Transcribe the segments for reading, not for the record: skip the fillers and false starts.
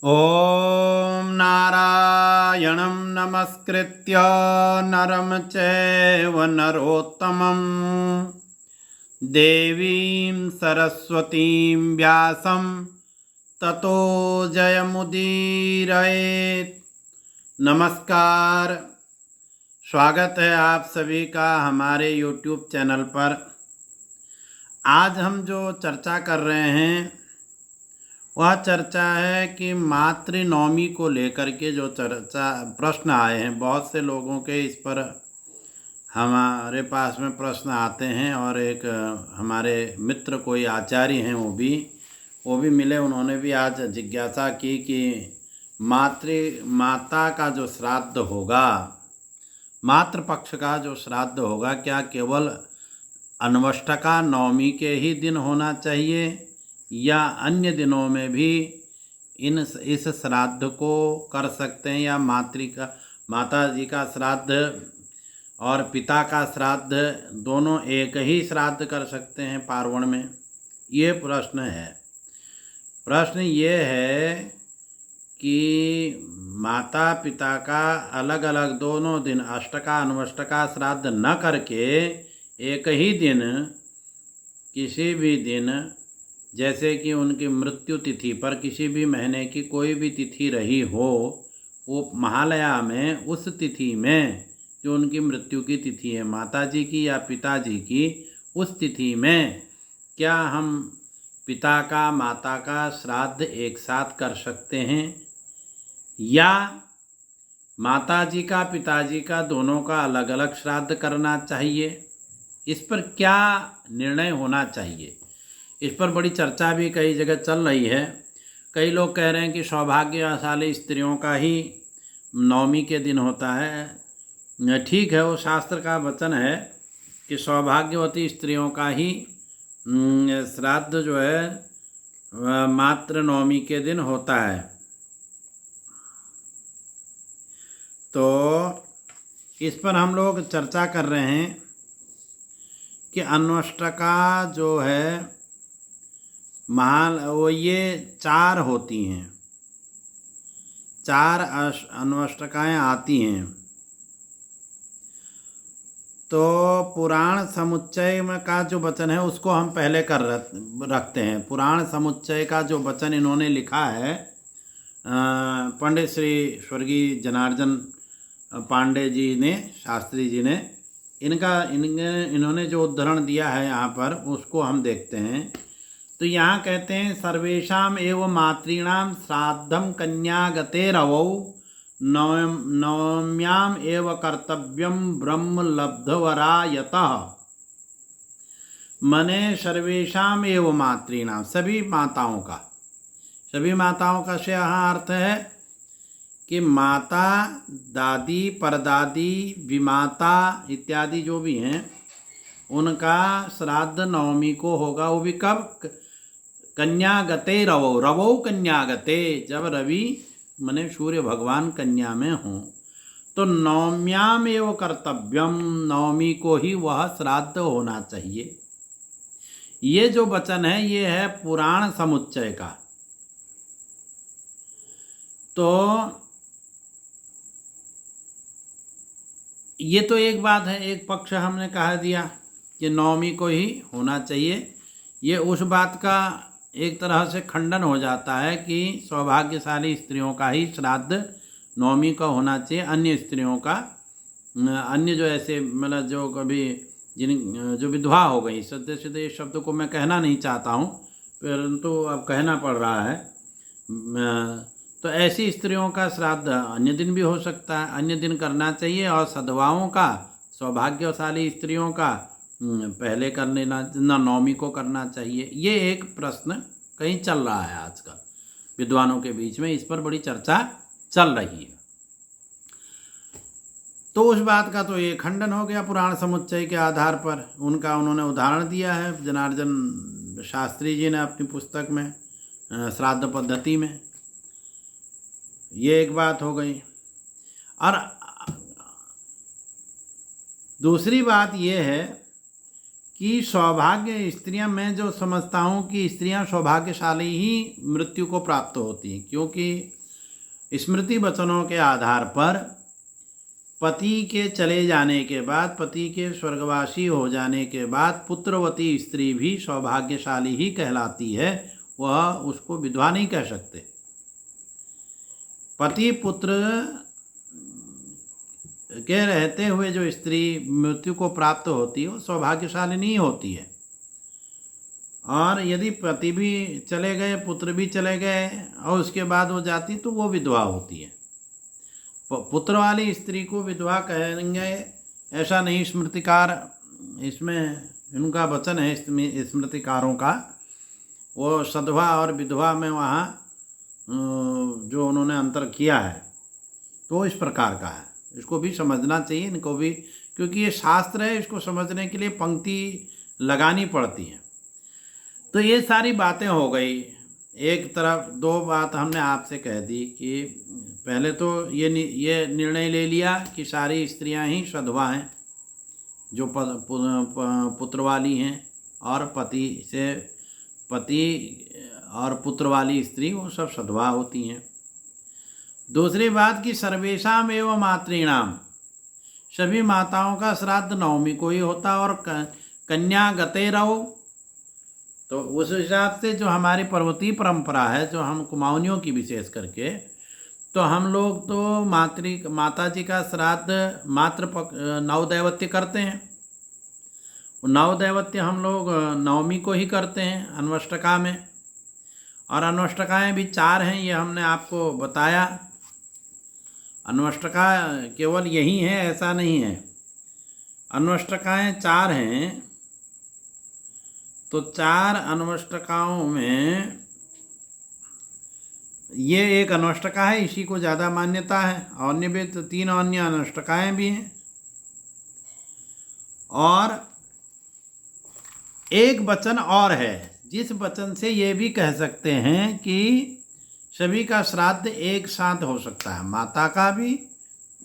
ॐ नारायणं नमस्कृत्य नरं चैव नरोत्तमं देवीं सरस्वतीं व्यासं ततो जयमुदीरयेत्। नमस्कार, स्वागत है आप सभी का हमारे YouTube चैनल पर। आज हम जो चर्चा कर रहे हैं वह चर्चा है कि मातृनवमी को लेकर के जो प्रश्न आए हैं, बहुत से लोगों के इस पर हमारे पास में प्रश्न आते हैं। और एक हमारे मित्र कोई आचार्य हैं, वो भी मिले, उन्होंने भी आज जिज्ञासा की कि माता का जो श्राद्ध होगा, मातृपक्ष का जो श्राद्ध होगा, क्या केवल अन्वष्टका नवमी के ही दिन होना चाहिए या अन्य दिनों में भी इस श्राद्ध को कर सकते हैं, या माता जी का श्राद्ध और पिता का श्राद्ध दोनों एक ही श्राद्ध कर सकते हैं पार्वण में? ये प्रश्न है। प्रश्न ये है कि माता पिता का अलग अलग दोनों दिन अष्टका अन्वष्टका श्राद्ध न करके एक ही दिन, किसी भी दिन, जैसे कि उनकी मृत्यु तिथि पर किसी भी महीने की कोई भी तिथि रही हो, वो महालया में उस तिथि में जो उनकी मृत्यु की तिथि है माता जी की या पिताजी की, उस तिथि में क्या हम पिता का माता का श्राद्ध एक साथ कर सकते हैं, या माता जी का पिताजी का दोनों का अलग अलग श्राद्ध करना चाहिए? इस पर क्या निर्णय होना चाहिए, इस पर बड़ी चर्चा भी कई जगह चल रही है। कई लोग कह रहे हैं कि सौभाग्यशाली स्त्रियों का ही नवमी के दिन होता है। ठीक है, वो शास्त्र का वचन है कि सौभाग्यवती स्त्रियों का ही श्राद्ध जो है मात्र नवमी के दिन होता है। तो इस पर हम लोग चर्चा कर रहे हैं कि अन्वष्टका जो है वो ये 4 होती हैं, 4 अन्वष्टकाएँ आती हैं। तो पुराण समुच्चय में का जो वचन है उसको हम पहले रखते हैं। पुराण समुच्चय का जो वचन इन्होंने लिखा है, पंडित श्री स्वर्गीय जनार्दन पांडे जी ने, शास्त्री जी ने, इन्होंने जो उद्धरण दिया है यहाँ पर, उसको हम देखते हैं। तो यहाँ कहते हैं, सर्वेषाम एव मातॄणाम श्राद्धम कन्यागतेरवौ नवम्याम एव कर्तव्यम ब्रह्म लब्धवरायतः। मने सर्वेषाम एव मातॄणाम, सभी माताओं का से यहाँ अर्थ है कि माता, दादी, परदादी, विमाता इत्यादि जो भी हैं, उनका श्राद्ध नवमी को होगा। वो भी कब? कन्यागते रवौ कन्यागते, जब रवि मने सूर्य भगवान कन्या में हों। तो नवम्याम एव कर्तव्यम, नवमी को ही वह श्राद्ध होना चाहिए। ये जो वचन है ये है पुराण समुच्चय का। तो ये तो एक बात है, एक पक्ष हमने कहा दिया कि नवमी को ही होना चाहिए। ये उस बात का एक तरह से खंडन हो जाता है कि सौभाग्यशाली स्त्रियों का ही श्राद्ध नवमी का होना चाहिए, अन्य स्त्रियों का, अन्य जो ऐसे मतलब जो कभी जो विधवा हो गई, सत्य सीधे इस शब्द को मैं कहना नहीं चाहता हूँ, परंतु अब कहना पड़ रहा है। तो ऐसी स्त्रियों का श्राद्ध अन्य दिन भी हो सकता है, अन्य दिन करना चाहिए। और सधवाओं का, सौभाग्यशाली स्त्रियों का पहले कर लेना, नवमी को करना चाहिए। ये एक प्रश्न कहीं चल रहा है आजकल विद्वानों के बीच में, इस पर बड़ी चर्चा चल रही है। तो उस बात का तो ये खंडन हो गया पुराण समुच्चय के आधार पर। उन्होंने उदाहरण दिया है जनार्दन शास्त्री जी ने अपनी पुस्तक में, श्राद्ध पद्धति में। ये एक बात हो गई। और दूसरी बात ये है कि सौभाग्य स्त्रियां, मैं जो समझता हूँ कि स्त्रियां सौभाग्यशाली ही मृत्यु को प्राप्त होती हैं, क्योंकि स्मृति वचनों के आधार पर पति के चले जाने के बाद, पति के स्वर्गवासी हो जाने के बाद पुत्रवती स्त्री भी सौभाग्यशाली ही कहलाती है, वह उसको विधवा नहीं कह सकते। पति पुत्र के रहते हुए जो स्त्री मृत्यु को प्राप्त होती है वो सौभाग्यशाली नहीं होती है। और यदि पति भी चले गए, पुत्र भी चले गए और उसके बाद वो जाती, तो वो विधवा होती है। पुत्र वाली स्त्री को विधवा कहेंगे ऐसा नहीं, स्मृतिकार, इसमें इनका वचन है स्मृतिकारों का, वो सधवा और विधवा में वहाँ जो उन्होंने अंतर किया है तो इस प्रकार का है। इसको भी समझना चाहिए इनको भी, क्योंकि ये शास्त्र है, इसको समझने के लिए पंक्ति लगानी पड़ती है। तो ये सारी बातें हो गई। एक तरफ दो बात हमने आपसे कह दी कि पहले तो ये निर्णय ले लिया कि सारी स्त्रियां ही सधवा हैं, जो पुत्र वाली हैं, और पति और पुत्र वाली स्त्री वो सब सधवा होती हैं। दूसरी बात कि सर्वेषाम एवं मातृणाम, सभी माताओं का श्राद्ध नवमी को ही होता, और कन्या गते रहो। तो उस हिसाब से जो हमारी पर्वतीय परंपरा है, जो हम कुमाऊनियों की विशेष करके, तो हम लोग तो माता जी का श्राद्ध नवदैवत्य करते हैं। नवदैवत्य हम लोग नवमी को ही करते हैं अन्वष्टका में, और अन्वष्टकाएँ भी 4 हैं, ये हमने आपको बताया। अन्वष्टका केवल यही है ऐसा नहीं है, अन्वष्टकाएँ 4 हैं। तो 4 अन्वष्टकाओं में ये एक अन्वष्टका है, इसी को ज़्यादा मान्यता है। अन्य भी तो 3 अन्य अन्वष्टकाएँ भी हैं। और एक वचन और है, जिस वचन से ये भी कह सकते हैं कि सभी का श्राद्ध एक साथ हो सकता है, माता का भी,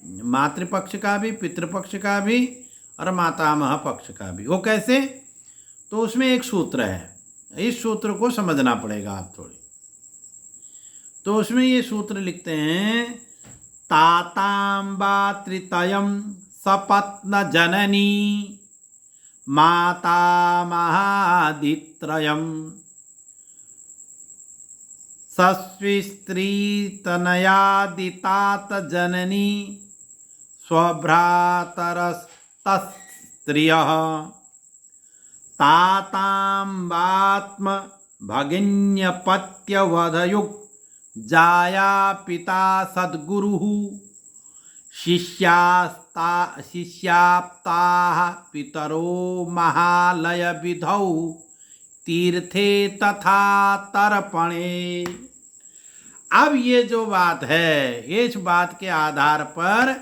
मातृपक्ष का भी, पितृपक्ष का भी, और मातामह पक्ष का भी। वो कैसे? तो उसमें एक सूत्र है, इस सूत्र को समझना पड़ेगा आप थोड़ी। तो उसमें ये सूत्र लिखते हैं, ताताम्बा त्रितयम सपत्न जननी माता महादित्रयम सस्विस्त्री तनयादितात जननी स्वभ्रातरस्तस्त्रियः ताताम्बात्म भगिन्यपत्यवधयुक् जाया पिता सद्गुरुः शिष्याप्ताः पितरो महालय विधौ तीर्थे तथा तर्पणे। अब ये जो बात है, इस बात के आधार पर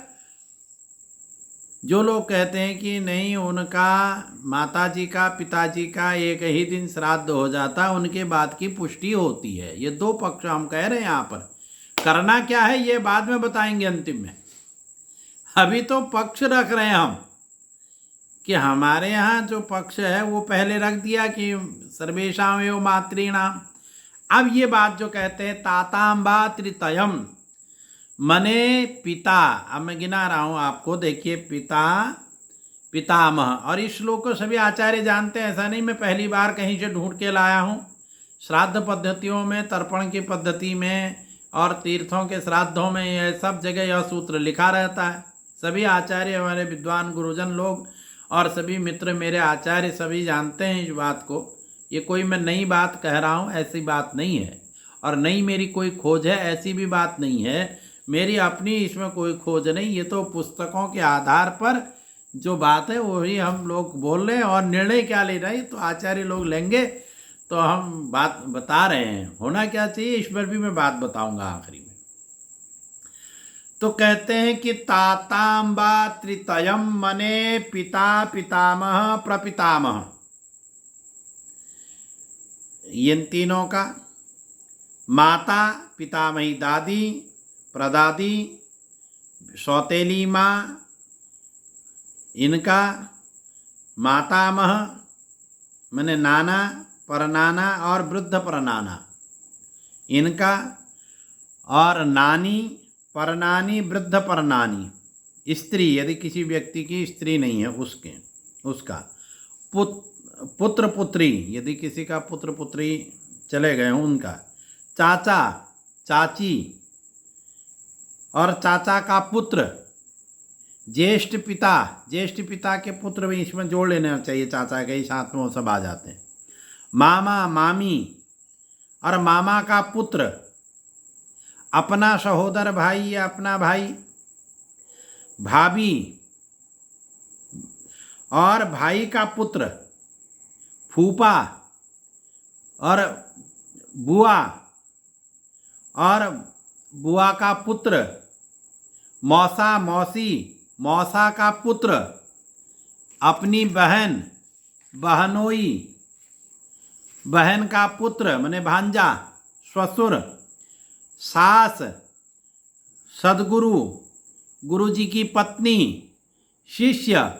जो लोग कहते हैं कि नहीं, उनका माताजी का पिताजी का एक ही दिन श्राद्ध हो जाता, उनके बात की पुष्टि होती है। ये 2 पक्ष हम कह रहे हैं यहाँ पर। करना क्या है ये बाद में बताएंगे अंतिम में, अभी तो पक्ष रख रहे हैं हम कि हमारे यहाँ जो पक्ष है वो पहले रख दिया कि सर्वेषाम एवं मातृणाम। अब ये बात जो कहते हैं ताताम्बा त्रितयम, मने पिता, अब मैं गिना रहा हूँ आपको, देखिए पिता, पितामह, और इस श्लोक को सभी आचार्य जानते हैं, ऐसा नहीं मैं पहली बार कहीं से ढूंढ के लाया हूँ। श्राद्ध पद्धतियों में, तर्पण की पद्धति में और तीर्थों के श्राद्धों में यह सब जगह यह सूत्र लिखा रहता है। सभी आचार्य, हमारे विद्वान गुरुजन लोग और सभी मित्र मेरे आचार्य सभी जानते हैं इस बात को। ये कोई मैं नई बात कह रहा हूँ ऐसी बात नहीं है, और नई मेरी कोई खोज है ऐसी भी बात नहीं है, मेरी अपनी इसमें कोई खोज नहीं। ये तो पुस्तकों के आधार पर जो बात है वही हम लोग बोल रहे हैं, और निर्णय क्या ले रहे हैं तो आचार्य लोग लेंगे। तो हम बात बता रहे हैं होना क्या चाहिए, इस पर भी मैं बात बताऊंगा आखिरी में। तो कहते हैं कि ताताम्बा त्रितयम, मने पिता, पितामह, प्रपितामह, इन तीनों का, माता पितामही दादी, प्रदादी, सौतेली माँ, इनका, मातामह माने नाना परनाना और वृद्ध परनाना इनका, और नानी परनानी वृद्ध परनानी स्त्री, यदि किसी व्यक्ति की स्त्री नहीं है उसका पुत्र पुत्री, यदि किसी का पुत्र पुत्री चले गए हों उनका, चाचा चाची और चाचा का पुत्र, ज्येष्ठ पिता के पुत्र भी इसमें जोड़ लेना चाहिए, चाचा के ही साथ में वो सब आ जाते हैं। मामा मामी और मामा का पुत्र, अपना सहोदर भाई या अपना भाई, भाभी और भाई का पुत्र, फूफा और बुआ और बुआ का पुत्र, मौसा मौसी, मौसा का पुत्र, अपनी बहन बहनोई, बहन का पुत्र माने भांजा, ससुर, सास, सदगुरु, गुरुजी की पत्नी, शिष्य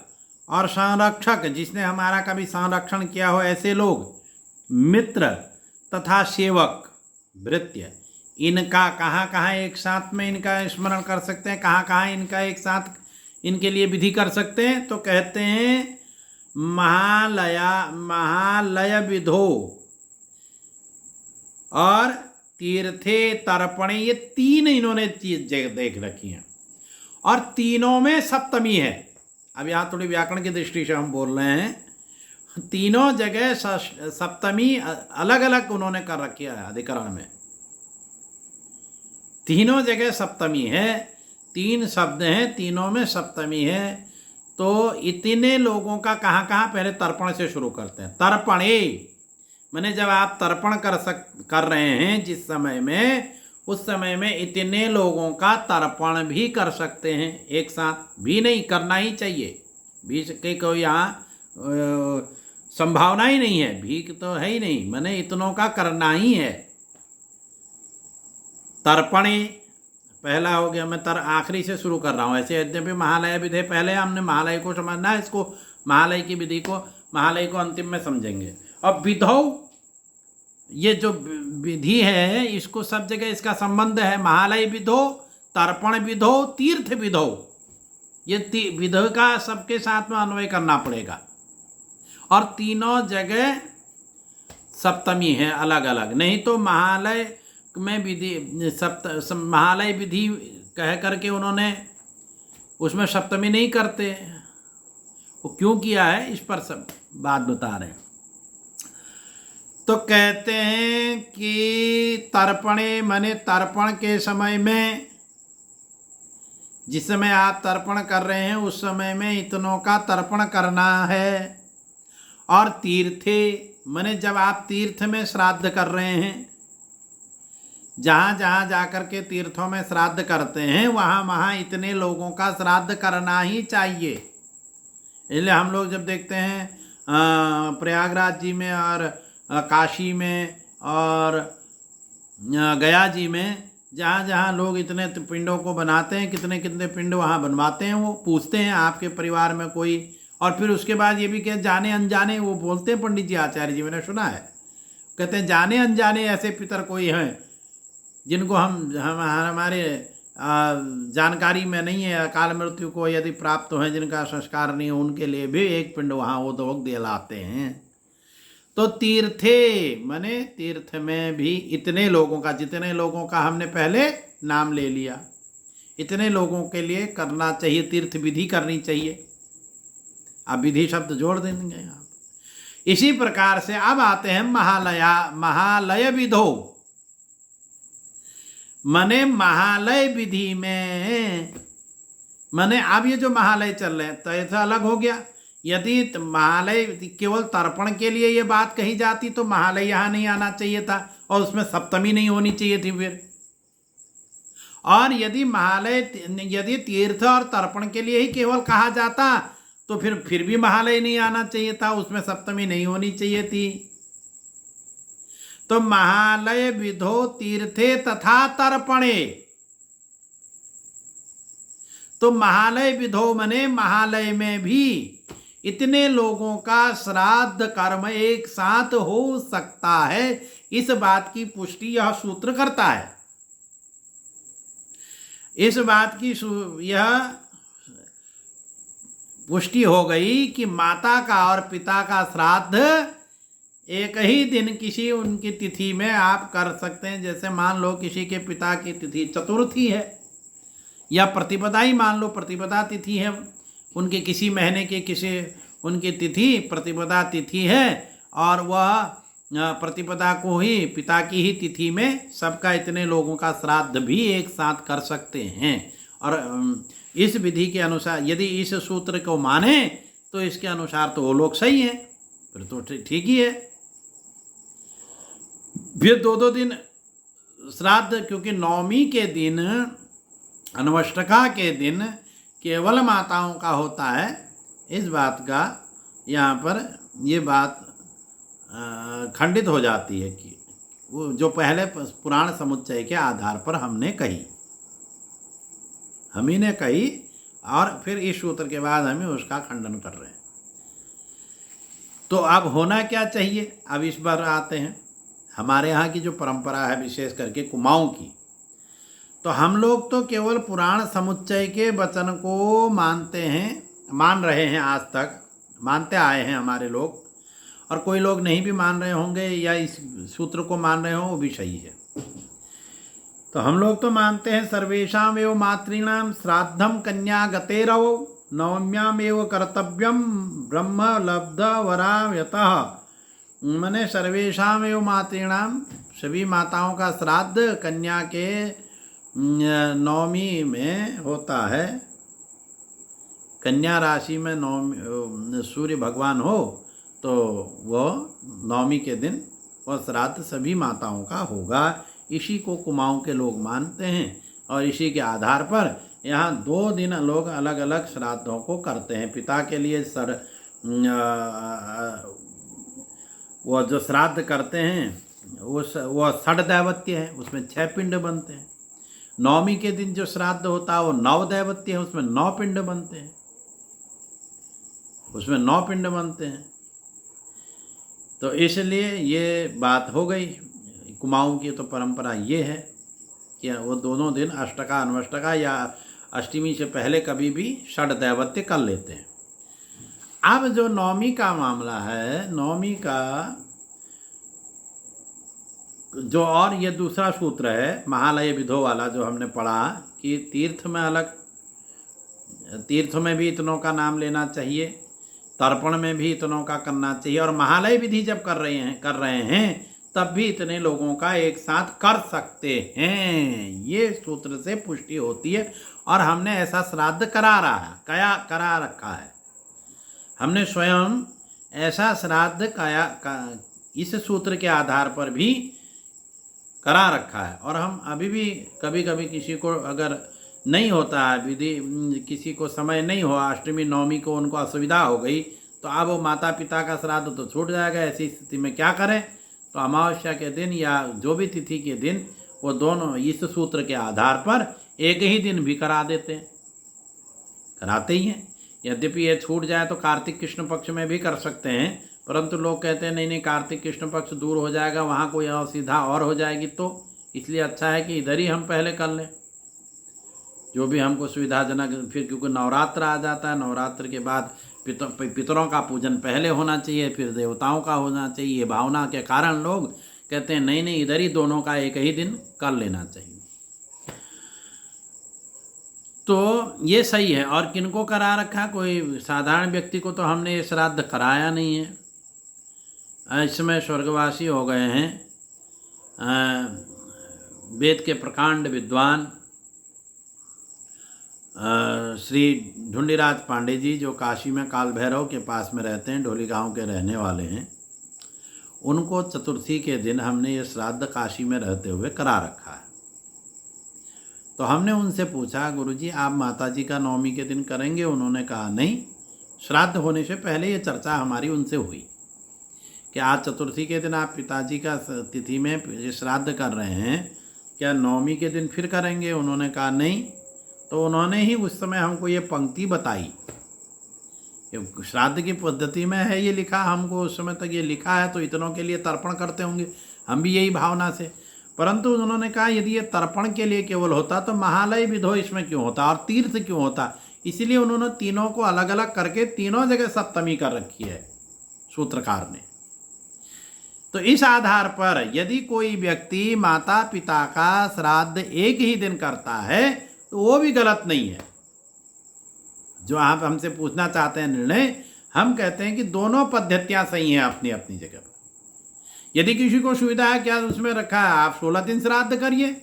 और संरक्षक, जिसने हमारा कभी संरक्षण किया हो ऐसे लोग, मित्र तथा सेवक, भृत्य। इनका कहाँ कहाँ एक साथ में इनका स्मरण कर सकते हैं, कहाँ कहाँ इनका एक साथ इनके लिए विधि कर सकते हैं? तो कहते हैं महालय विधो और तीर्थे तर्पणे, ये तीन इन्होंने चीज देख रखी हैं और तीनों में सप्तमी है। अब यहाँ थोड़ी व्याकरण की दृष्टि से हम बोल रहे हैं, तीनों जगह सप्तमी अलग अलग उन्होंने कर रखी है अधिकरण में, तीनों जगह सप्तमी है, तीन शब्द हैं, तीनों में सप्तमी है। तो इतने लोगों का कहाँ कहाँ, पहले तर्पण से शुरू करते हैं। तर्पणे माने जब आप तर्पण कर रहे हैं जिस समय में, उस समय में इतने लोगों का तर्पण भी कर सकते हैं, एक साथ भी नहीं, करना ही चाहिए। भी के कोई यहाँ संभावना ही नहीं है, भीख तो है ही नहीं, माने इतनों का करना ही है। तर्पणे पहला हो गया, मैं आखिरी से शुरू कर रहा हूँ ऐसे, यद्यपि महालय विधि पहले हमने महालय को समझना है, इसको महालय की विधि को, महालय को अंतिम में समझेंगे। अब विधौ, ये जो विधि है इसको सब जगह इसका संबंध है, महालय विधो, तर्पण विधो, तीर्थ विधो, ये विधि का सबके साथ में अन्वय करना पड़ेगा। और तीनों जगह सप्तमी है अलग अलग, नहीं तो महालय में विधि महालय विधि कह करके उन्होंने उसमें सप्तमी नहीं करते, वो क्यों किया है इस पर सब बात बता रहे हैं। तो कहते हैं कि तर्पणे माने तर्पण के समय में, जिस समय आप तर्पण कर रहे हैं उस समय में इतनों का तर्पण करना है। और तीर्थे माने जब आप तीर्थ में श्राद्ध कर रहे हैं, जहाँ जहाँ जाकर के तीर्थों में श्राद्ध करते हैं वहाँ इतने लोगों का श्राद्ध करना ही चाहिए। इसलिए हम लोग जब देखते हैं प्रयागराज जी में और काशी में और गया जी में, जहाँ जहाँ लोग इतने पिंडों को बनाते हैं, कितने कितने पिंड वहाँ बनवाते हैं, वो पूछते हैं आपके परिवार में कोई, और फिर उसके बाद ये भी कह जाने अनजाने, वो बोलते हैं पंडित जी आचार्य जी, मैंने सुना है, कहते हैं जाने अनजाने ऐसे पितर कोई हैं जिनको हमारे जानकारी में नहीं है, अकाल मृत्यु को यदि प्राप्त हैं, जिनका संस्कार नहीं हो, उनके लिए भी एक पिंड वहाँ वो दोग दिलाते हैं। तो तीर्थे माने तीर्थ में भी इतने लोगों का, जितने लोगों का हमने पहले नाम ले लिया, इतने लोगों के लिए करना चाहिए, तीर्थ विधि करनी चाहिए। अब विधि शब्द जोड़ देंगे यहाँ। इसी प्रकार से अब आते हैं महालय विधो, मने महालय विधि में, मने अब ये जो महालय चल रहे हैं तो ऐसा अलग हो गया। यदि महालय केवल तर्पण के लिए ये बात कही जाती तो महालय यहाँ नहीं आना चाहिए था और उसमें सप्तमी नहीं होनी चाहिए थी फिर। और यदि महालय, यदि तीर्थ और तर्पण के लिए ही केवल कहा जाता तो फिर भी महालय नहीं आना चाहिए था, उसमें सप्तमी नहीं होनी चाहिए थी। तो महालय विधो तीर्थे तथा तर्पणे, तो महालय विधो मने महालय में भी इतने लोगों का श्राद्ध कर्म एक साथ हो सकता है, इस बात की पुष्टि यह सूत्र करता है। इस बात की यह पुष्टि हो गई कि माता का और पिता का श्राद्ध एक ही दिन किसी उनकी तिथि में आप कर सकते हैं। जैसे मान लो किसी के पिता की तिथि चतुर्थी है, या प्रतिपदा ही मान लो प्रतिपदा तिथि है, उनके किसी महीने की किसी उनकी तिथि प्रतिपदा तिथि है, और वह प्रतिपदा को ही पिता की ही तिथि में सबका इतने लोगों का श्राद्ध भी एक साथ कर सकते हैं। और इस विधि के अनुसार यदि इस सूत्र को माने तो इसके अनुसार तो वो लोग सही हैं, फिर तो ठीक ही है। फिर दो दिन श्राद्ध, क्योंकि नवमी के दिन अन्वष्टका के दिन केवल माताओं का होता है, इस बात का यहाँ पर ये बात खंडित हो जाती है कि वो जो पहले पुराण समुच्चय के आधार पर हमने कही, हम ही ने कही, और फिर इस सूत्र के बाद हमें उसका खंडन कर रहे हैं। तो अब होना क्या चाहिए, अब इस बार आते हैं हमारे यहाँ की जो परंपरा है विशेष करके कुमाऊं की। तो हम लोग तो केवल पुराण समुच्चय के वचन को मानते हैं, मान रहे हैं, आज तक मानते आए हैं हमारे लोग, और कोई लोग नहीं भी मान रहे होंगे या इस सूत्र को मान रहे हों, वो भी सही है। तो हम लोग तो मानते हैं सर्वेषाम एव मातॄणाम श्राद्धम कन्या गतेरव नवम्याम एव कर्तव्यम ब्रह्म लब्ध वरायतः। मने सर्वेषाम एव मातॄणाम, सभी माताओं का श्राद्ध कन्या के नवमी में होता है। कन्या राशि में नवमी सूर्य भगवान हो तो वह नवमी के दिन वह श्राद्ध सभी माताओं का होगा। इसी को कुमाऊं के लोग मानते हैं, और इसी के आधार पर यहाँ 2 दिन लोग अलग अलग श्राद्धों को करते हैं। पिता के लिए वो जो श्राद्ध करते हैं वो षड्दैवत्य है, उसमें 6 पिंड बनते हैं। नवमी के दिन जो श्राद्ध होता है वो 9 दैवत्य है, उसमें 9 पिंड बनते हैं, उसमें 9 पिंड बनते हैं। तो इसलिए ये बात हो गई। कुमाऊं की तो परंपरा ये है कि वो दोनों दिन अष्टका अन्वष्टका या अष्टमी से पहले कभी भी षड्दैवत्य कर लेते हैं। अब जो नवमी का मामला है, नवमी का जो, और ये दूसरा सूत्र है महालय विधो वाला जो हमने पढ़ा कि तीर्थ में अलग, तीर्थ में भी इतनों का नाम लेना चाहिए, तर्पण में भी इतनों का करना चाहिए, और महालय विधि जब कर रहे हैं तब भी इतने लोगों का एक साथ कर सकते हैं। ये सूत्र से पुष्टि होती है, और हमने ऐसा श्राद्ध करा रखा है। हमने स्वयं ऐसा श्राद्ध इस सूत्र के आधार पर भी करा रखा है। और हम अभी भी कभी कभी किसी को अगर नहीं होता है विधि, किसी को समय नहीं हुआ, अष्टमी नवमी को उनको असुविधा हो गई, तो अब वो माता पिता का श्राद्ध तो छूट जाएगा। ऐसी स्थिति में क्या करें, तो अमावस्या के दिन या जो भी तिथि के दिन वो दोनों इस सूत्र के आधार पर एक ही दिन भी करा देते हैं, कराते ही हैं। यद्यपि ये छूट जाए तो कार्तिक कृष्ण पक्ष में भी कर सकते हैं, परंतु लोग कहते हैं नहीं कार्तिक कृष्ण पक्ष दूर हो जाएगा, वहाँ कोई असुविधा और हो जाएगी, तो इसलिए अच्छा है कि इधर ही हम पहले कर लें जो भी हमको सुविधाजनक। फिर क्योंकि नवरात्र आ जाता है, नवरात्र के बाद पितरों का पूजन पहले होना चाहिए, फिर देवताओं का होना चाहिए। ये भावना के कारण लोग कहते हैं नहीं इधर ही दोनों का एक ही दिन कर लेना चाहिए। तो ये सही है। और किनको करा रखा, कोई साधारण व्यक्ति को तो हमने ये श्राद्ध कराया नहीं है। इस समय स्वर्गवासी हो गए हैं वेद के प्रकांड विद्वान श्री ढूंढीराज पांडे जी, जो काशी में काल भैरव के पास में रहते हैं, ढोली गांव के रहने वाले हैं। उनको चतुर्थी के दिन हमने ये श्राद्ध काशी में रहते हुए करा रखा है। तो हमने उनसे पूछा, गुरुजी आप माताजी का नवमी के दिन करेंगे? उन्होंने कहा नहीं, श्राद्ध होने से पहले ये चर्चा हमारी उनसे हुई कि आज चतुर्थी के दिन आप पिताजी का तिथि में श्राद्ध कर रहे हैं, क्या नवमी के दिन फिर करेंगे? उन्होंने कहा नहीं। तो उन्होंने ही उस समय हमको ये पंक्ति बताई ये श्राद्ध की पद्धति में है ये लिखा, हमको उस समय तक ये लिखा है तो इतनों के लिए तर्पण करते होंगे, हम भी यही भावना से। परंतु उन्होंने कहा यदि ये तर्पण के लिए केवल होता तो महालय विधो इसमें क्यों होता और तीर्थ क्यों होता। इसीलिए उन्होंने तीनों को अलग अलग करके तीनों जगह सप्तमी कर रखी है सूत्रकार ने। तो इस आधार पर यदि कोई व्यक्ति माता पिता का श्राद्ध एक ही दिन करता है तो वो भी गलत नहीं है। जो आप हमसे पूछना चाहते हैं निर्णय, हम कहते हैं कि दोनों पद्धतियां सही हैं अपनी अपनी जगह पर। यदि किसी को सुविधा है, क्या उसमें रखा है आप 16 दिन श्राद्ध करिए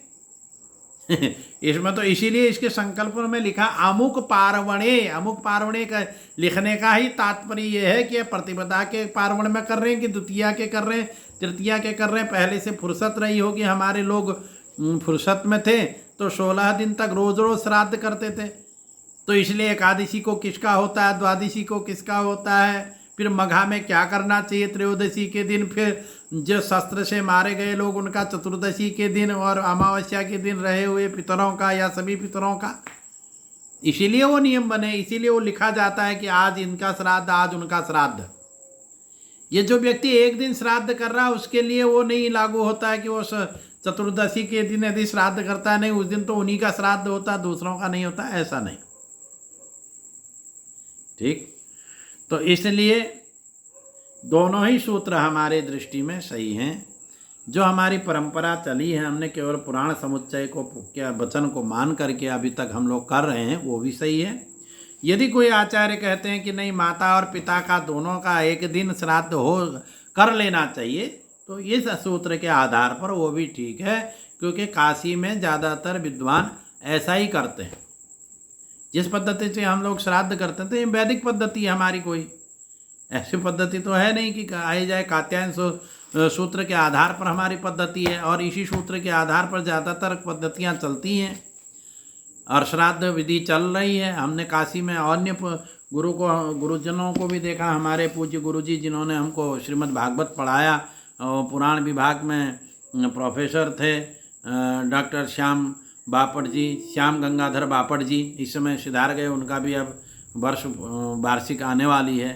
इसमें तो इसीलिए इसके संकल्प में लिखा अमुक पार्वणे। अमुक पार्वणे का लिखने का ही तात्पर्य ये है कि प्रतिपदा के पार्वण में कर रहे हैं कि द्वितीया के कर रहे हैं, तृतीया के कर रहे हैं। पहले से फुर्सत रही होगी, हमारे लोग फुर्सत में थे तो 16 दिन तक रोज रोज श्राद्ध करते थे। तो इसलिए एकादशी को किसका होता है, द्वादशी को किसका होता है, फिर मघा में क्या करना चाहिए त्रयोदशी के दिन, फिर जो शस्त्र से मारे गए लोग उनका चतुर्दशी के दिन, और अमावस्या के दिन रहे हुए पितरों का या सभी पितरों का। इसीलिए वो नियम बने, इसीलिए वो लिखा जाता है कि आज इनका श्राद्ध, आज उनका श्राद्ध। ये जो व्यक्ति एक दिन श्राद्ध कर रहा है उसके लिए वो नहीं लागू होता है कि वो चतुर्दशी के दिन यदि श्राद्ध करता है, नहीं उस दिन तो उन्हीं का श्राद्ध होता है, दूसरों का नहीं होता, ऐसा नहीं। ठीक, तो इसलिए दोनों ही सूत्र हमारे दृष्टि में सही हैं। जो हमारी परंपरा चली है, हमने केवल पुराण समुच्चय को क्या वचन को मान करके अभी तक हम लोग कर रहे हैं, वो भी सही है। यदि कोई आचार्य कहते हैं कि नहीं माता और पिता का दोनों का एक दिन श्राद्ध हो कर लेना चाहिए, तो इस सूत्र के आधार पर वो भी ठीक है, क्योंकि काशी में ज़्यादातर विद्वान ऐसा ही करते हैं। जिस पद्धति से हम लोग श्राद्ध करते थे, ये वैदिक पद्धति है हमारी, कोई ऐसी पद्धति तो है नहीं कि आई जाए। कात्यायन सूत्र के आधार पर हमारी पद्धति है और इसी सूत्र के आधार पर ज़्यादातर पद्धतियाँ चलती हैं और श्राद्ध विधि चल रही है। हमने काशी में अन्य गुरुजनों को भी देखा, हमारे पूज्य गुरुजी जिन्होंने हमको श्रीमद् भागवत पढ़ाया, पुराण विभाग में प्रोफेसर थे, डॉक्टर श्याम बापट जी, श्याम गंगाधर बापट जी, इस समय सिधार गए, उनका भी अब वार्षिक आने वाली है।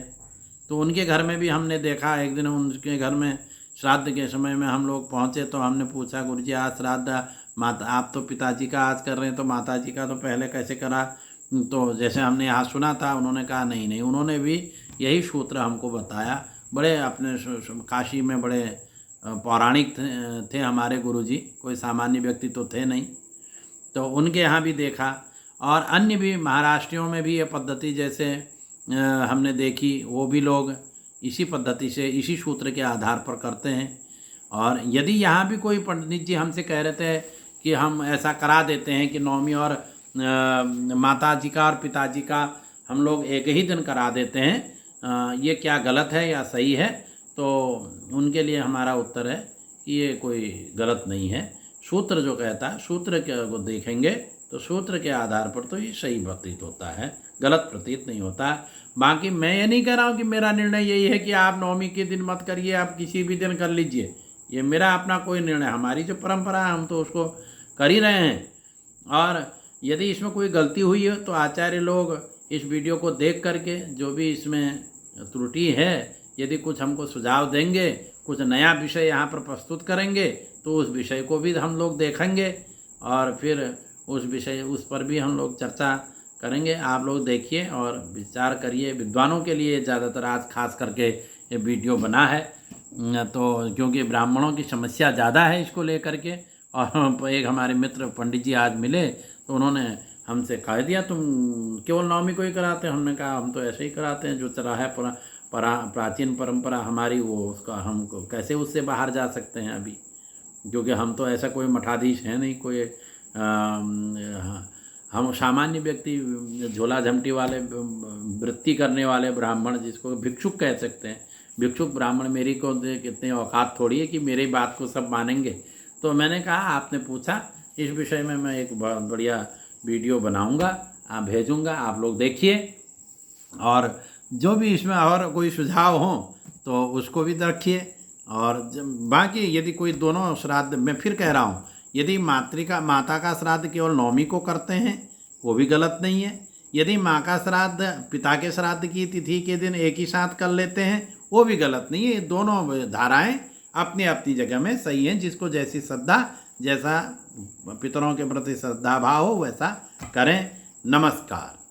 तो उनके घर में भी हमने देखा, एक दिन उनके घर में श्राद्ध के समय में हम लोग पहुँचे तो हमने पूछा, गुरुजी आज श्राद्ध माता, आप तो पिताजी का आज कर रहे हैं तो माताजी का तो पहले कैसे करा। तो जैसे हमने यहाँ सुना था, उन्होंने कहा नहीं, उन्होंने भी यही सूत्र हमको बताया। बड़े अपने काशी में बड़े पौराणिक थे हमारे गुरुजी, कोई सामान्य व्यक्ति तो थे नहीं। तो उनके यहाँ भी देखा और अन्य भी महाराष्ट्रियों में भी ये पद्धति जैसे हमने देखी, वो भी लोग इसी पद्धति से इसी सूत्र के आधार पर करते हैं। और यदि यहाँ भी कोई पंडित जी हमसे कह रहे थे कि हम ऐसा करा देते हैं कि नवमी और माता जी का और पिताजी का हम लोग एक ही दिन करा देते हैं, ये क्या गलत है या सही है, तो उनके लिए हमारा उत्तर है कि ये कोई गलत नहीं है। सूत्र जो कहता है, सूत्र को देखेंगे तो सूत्र के आधार पर तो ये सही प्रतीत होता है, गलत प्रतीत नहीं होता। बाकी मैं ये नहीं कह रहा हूँ कि मेरा निर्णय यही है कि आप नवमी के दिन मत करिए, आप किसी भी दिन कर लीजिए, ये मेरा अपना कोई निर्णय। हमारी जो परंपरा है हम तो उसको कर ही रहे हैं। और यदि इसमें कोई गलती हुई है तो आचार्य लोग इस वीडियो को देख करके जो भी इसमें त्रुटि है, यदि कुछ हमको सुझाव देंगे, कुछ नया विषय यहाँ पर प्रस्तुत करेंगे, तो उस विषय को भी हम लोग देखेंगे और फिर उस पर भी हम लोग चर्चा करेंगे। आप लोग देखिए और विचार करिए। विद्वानों के लिए ज़्यादातर आज खास करके ये वीडियो बना है, तो क्योंकि ब्राह्मणों की समस्या ज़्यादा है इसको लेकर के। और एक हमारे मित्र पंडित जी आज मिले तो उन्होंने हमसे कह दिया तुम केवल नवमी को ही कराते हैं। हमने कहा हम तो ऐसे ही कराते हैं, जो चला है प्राचीन परंपरा हमारी, वो उसका हम कैसे उससे बाहर जा सकते हैं अभी, क्योंकि हम तो ऐसा कोई मठाधीश है नहीं, कोई हम सामान्य व्यक्ति, झोला झमटी वाले वृत्ति करने वाले ब्राह्मण, जिसको भिक्षुक कह सकते हैं। भिक्षुक ब्राह्मण मेरी को कितने औकात थोड़ी है कि मेरी बात को सब मानेंगे। तो मैंने कहा आपने पूछा, इस विषय में मैं एक बढ़िया वीडियो बनाऊंगा, आप भेजूंगा, आप लोग देखिए और जो भी इसमें और कोई सुझाव हो तो उसको भी रखिए। और बाकी यदि कोई दोनों श्राद्ध, मैं फिर कह रहा हूँ, यदि माता का श्राद्ध केवल नवमी को करते हैं वो भी गलत नहीं है। यदि माँ का श्राद्ध पिता के श्राद्ध की तिथि के दिन एक ही साथ कर लेते हैं वो भी गलत नहीं है। ये दोनों धाराएं अपनी अपनी जगह में सही हैं। जिसको जैसी श्रद्धा, जैसा पितरों के प्रति श्रद्धा भाव हो वैसा करें। नमस्कार।